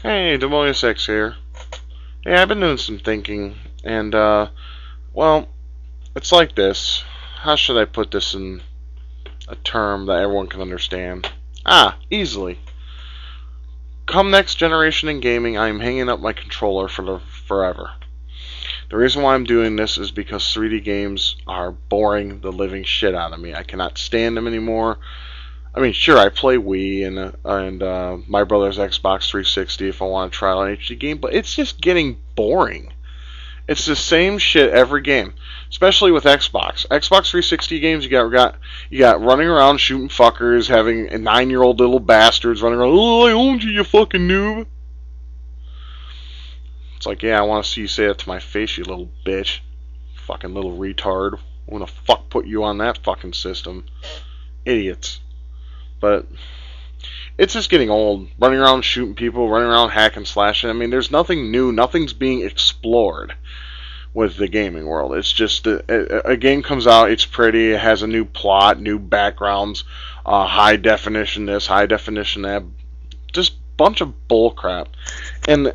Hey, DemoniusX here. Hey, I've been doing some thinking, and, well, it's like this. How should I put this in a term that everyone can understand? Easily. Come next generation in gaming, I am hanging up my controller for forever. The reason why I'm doing this is because 3D games are boring the living shit out of me. I cannot stand them anymore. I mean, sure, I play Wii and my brother's Xbox 360 if I want to try out an HD game, but it's just getting boring. It's the same shit every game, especially with Xbox. Xbox 360 games, you got running around shooting fuckers, having 9-year-old little bastards running around. Oh, I owned you, you fucking noob. It's like, yeah, I want to see you say that to my face, you little bitch, fucking little retard. I'm gonna fuck put you on that fucking system, idiots. But it's just getting old. Running around shooting people, running around hacking, slashing. I mean, there's nothing new. Nothing's being explored with the gaming world. It's just a game comes out, it's pretty, it has a new plot, new backgrounds, high definition this, high definition that. Just bunch of bullcrap. And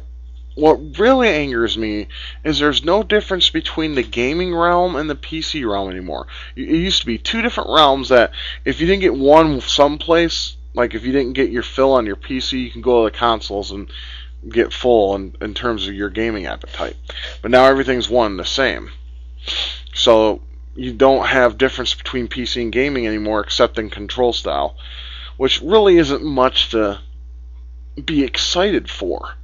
what really angers me is there's no difference between the gaming realm and the PC realm anymore. It used to be two different realms that if you didn't get one someplace, like if you didn't get your fill on your PC, you can go to the consoles and get full in terms of your gaming appetite. But now everything's one and the same. So you don't have difference between PC and gaming anymore except in control style, which really isn't much to be excited for.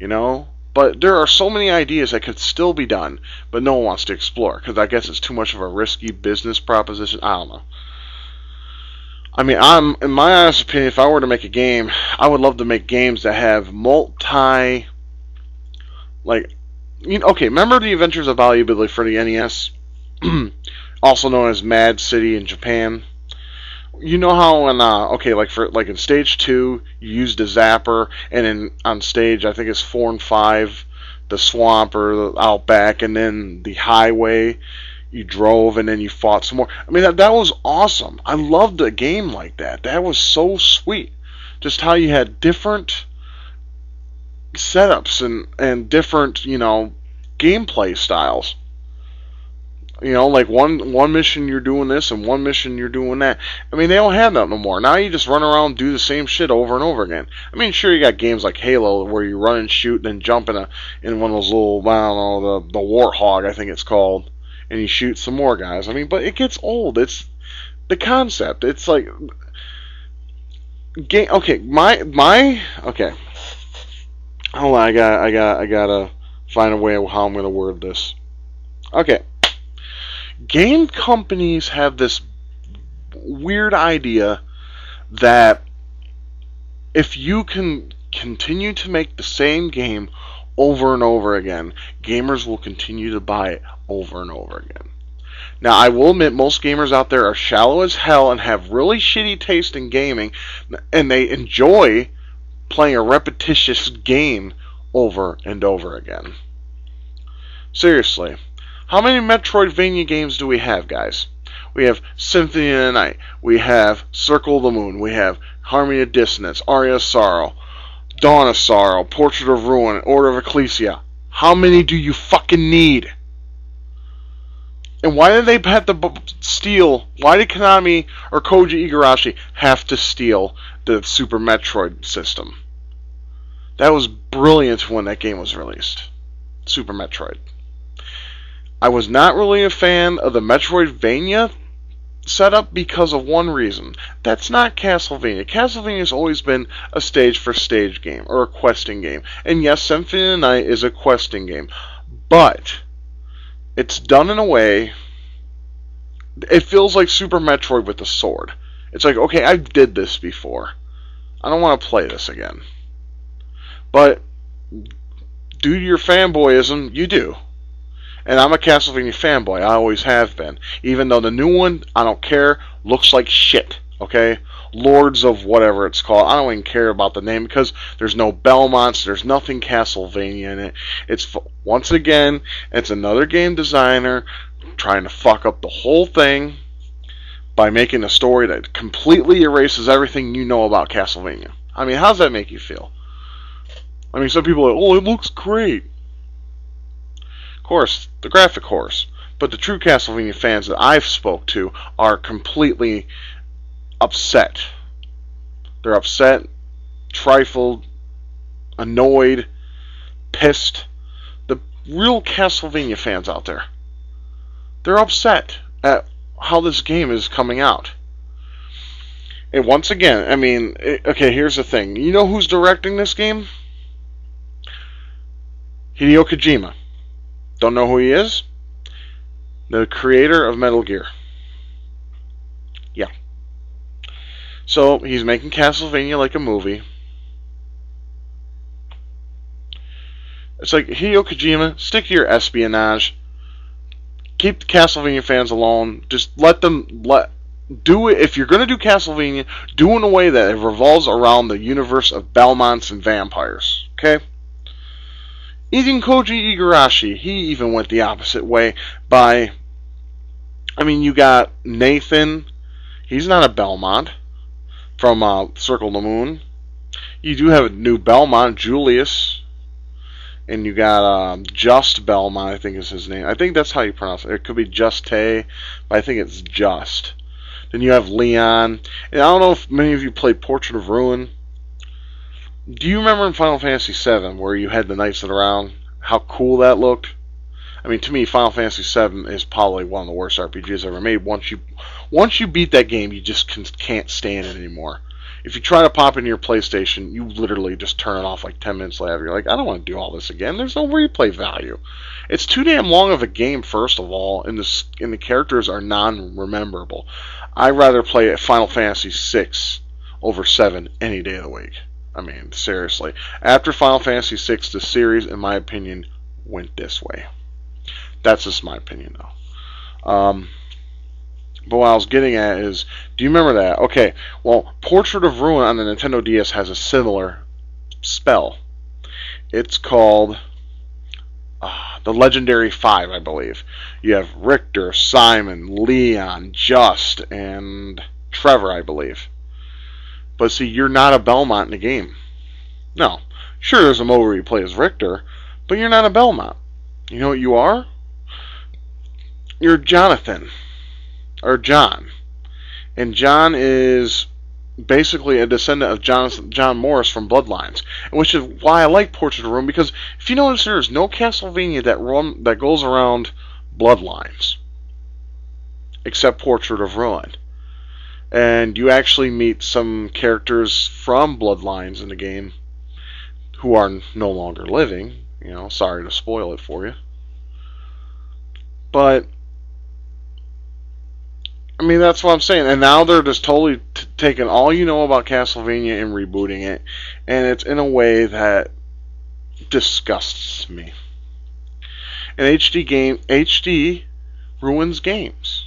You know? But there are so many ideas that could still be done, but no one wants to explore, because I guess it's too much of a risky business proposition. I don't know. I mean, in my honest opinion, if I were to make a game, I would love to make games that have okay, remember the Adventures of Bali for the NES? Also known as Mad City in Japan? You know how in stage 2 you used a zapper, and on stage I think it's 4 and 5, the swamp or the outback, and then the highway you drove, and then you fought some more. I mean that was awesome. I loved a game like that. That was so sweet. Just how you had different setups and different gameplay styles. Like one mission you're doing this and one mission you're doing that. I mean, they don't have that no more. Now you just run around and do the same shit over and over again. I mean, sure, you got games like Halo where you run and shoot and then jump in one of those little, I don't know, the Warthog, I think it's called, and you shoot some more guys. I mean, but it gets old. It's the concept. It's like game. Okay, okay. Hold on, I gotta find a way of how I'm gonna word this. Okay. Game companies have this weird idea that if you can continue to make the same game over and over again, gamers will continue to buy it over and over again. Now, I will admit most gamers out there are shallow as hell and have really shitty taste in gaming, and they enjoy playing a repetitious game over and over again. Seriously. How many Metroidvania games do we have, guys? We have Symphony of the Night. We have Circle of the Moon. We have Harmony of Dissonance, Aria of Sorrow, Dawn of Sorrow, Portrait of Ruin, Order of Ecclesia. How many do you fucking need? And why did they have to steal? Why did Konami or Koji Igarashi have to steal the Super Metroid system? That was brilliant when that game was released. Super Metroid. I was not really a fan of the Metroidvania setup because of one reason. That's not Castlevania. Castlevania has always been a stage-for-stage game, or a questing game. And yes, Symphony of the Night is a questing game. But it's done in a way, it feels like Super Metroid with a sword. It's like, okay, I did this before. I don't want to play this again. But due to your fanboyism, you do. And I'm a Castlevania fanboy. I always have been. Even though the new one, I don't care, looks like shit. Okay? Lords of whatever it's called. I don't even care about the name because there's no Belmonts. There's nothing Castlevania in it. It's, once again, it's another game designer trying to fuck up the whole thing by making a story that completely erases everything you know about Castlevania. I mean, how does that make you feel? I mean, some people are like, oh, it looks great. Of course, the graphic horse. But the true Castlevania fans that I've spoke to are completely upset. They're upset, trifled, annoyed, pissed. The real Castlevania fans out there, they're upset at how this game is coming out. And once again, I mean, okay, here's the thing. You know who's directing this game? Hideo Kojima. Don't know who he is? The creator of Metal Gear. Yeah. So, he's making Castlevania like a movie. It's like, Hideo Kojima, stick to your espionage. Keep the Castlevania fans alone. Just let them do it. If you're going to do Castlevania, do it in a way that it revolves around the universe of Belmonts and vampires. Okay? Even Koji Igarashi, he even went the opposite way by... I mean, you got Nathan. He's not a Belmont from Circle of the Moon. You do have a new Belmont, Julius. And you got Just Belmont, I think is his name. I think that's how you pronounce it. It could be Juste, but I think it's Just. Then you have Leon. And I don't know if many of you played Portrait of Ruin. Do you remember in Final Fantasy VII where you had the Knights of the Round? How cool that looked? I mean, to me, Final Fantasy VII is probably one of the worst RPGs ever made. Once you beat that game, you just can't stand it anymore. If you try to pop into your PlayStation, you literally just turn it off like 10 minutes later. You're like, I don't want to do all this again. There's no replay value. It's too damn long of a game, first of all, and the characters are non-rememberable. I'd rather play Final Fantasy VI over 7 any day of the week. I mean, seriously. After Final Fantasy VI, the series, in my opinion, went this way. That's just my opinion, though. But what I was getting at is, do you remember that? Okay, well, Portrait of Ruin on the Nintendo DS has a similar spell. It's called the Legendary Five, I believe. You have Richter, Simon, Leon, Just, and Trevor, I believe. But see, you're not a Belmont in the game. No. Sure, there's a mode where you play as Richter, but you're not a Belmont. You know what you are? You're Jonathan. Or John. And John is basically a descendant of John Morris from Bloodlines. Which is why I like Portrait of Ruin, because if you notice, there's no Castlevania that goes around Bloodlines. Except Portrait of Ruin. And you actually meet some characters from Bloodlines in the game who are no longer living. You know, sorry to spoil it for you. But I mean, that's what I'm saying. And now they're just totally taking all you know about Castlevania and rebooting it. And it's in a way that disgusts me. An HD ruins games,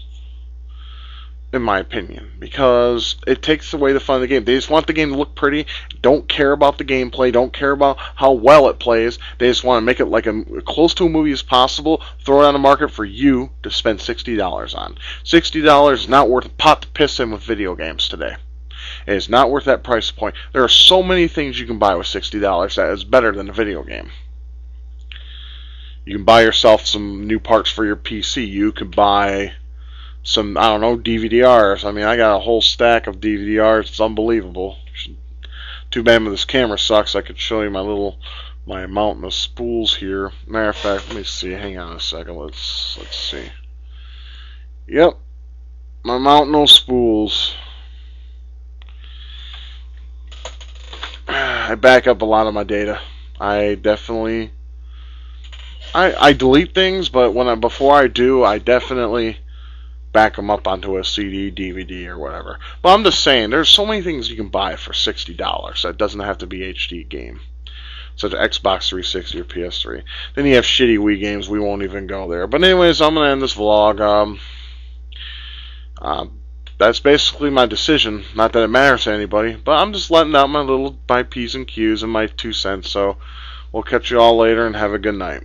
in my opinion, because it takes away the fun of the game. They just want the game to look pretty, don't care about the gameplay, don't care about how well it plays. They just want to make it like close to a movie as possible, throw it on the market for you to spend $60 on. $60 is not worth a pot to piss in with video games today. It is not worth that price point. There are so many things you can buy with $60 that is better than a video game. You can buy yourself some new parts for your PC. You could buy some, I don't know, DVDRs. I mean, I got a whole stack of DVDRs. It's unbelievable. Too bad this camera sucks. I could show you my mountain of spools here. Matter of fact, let me see. Hang on a second. Let's see. Yep, my mountain of spools. I back up a lot of my data. I definitely I delete things, but before I do, I definitely back them up onto a CD, DVD, or whatever. But I'm just saying, there's so many things you can buy for $60 that doesn't have to be HD game, such as Xbox 360 or PS3. Then you have shitty Wii games. We won't even go there. But anyways, I'm gonna end this vlog. That's basically my decision. Not that it matters to anybody, but I'm just letting out my P's and Q's and my 2 cents. So we'll catch you all later and have a good night.